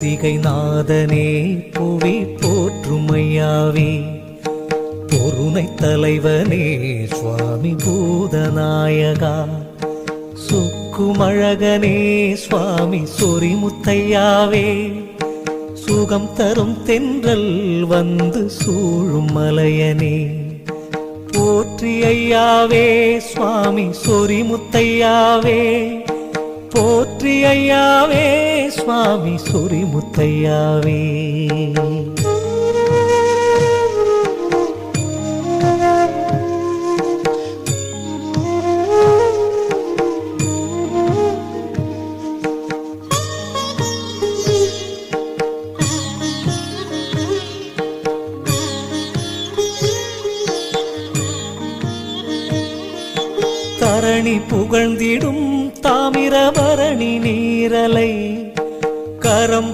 திகை நாதனே புவி போற்றுமையாவே பொருணை தலைவனே சுவாமி பூதநாயகா சுக்குமழகனே சுவாமி சொரிமுத்தையாவே சுகம் தரும் தென்றல் வந்து சூழும் மலையனே போற்றி ஐயாவே சுவாமி சொரிமுத்தையாவே போற்றி ஐயாவே சுவாமி சொரிமுத்தையாவே தரணி புகழ்ந்திடும் தாமிரபரணி நீரலை கரம்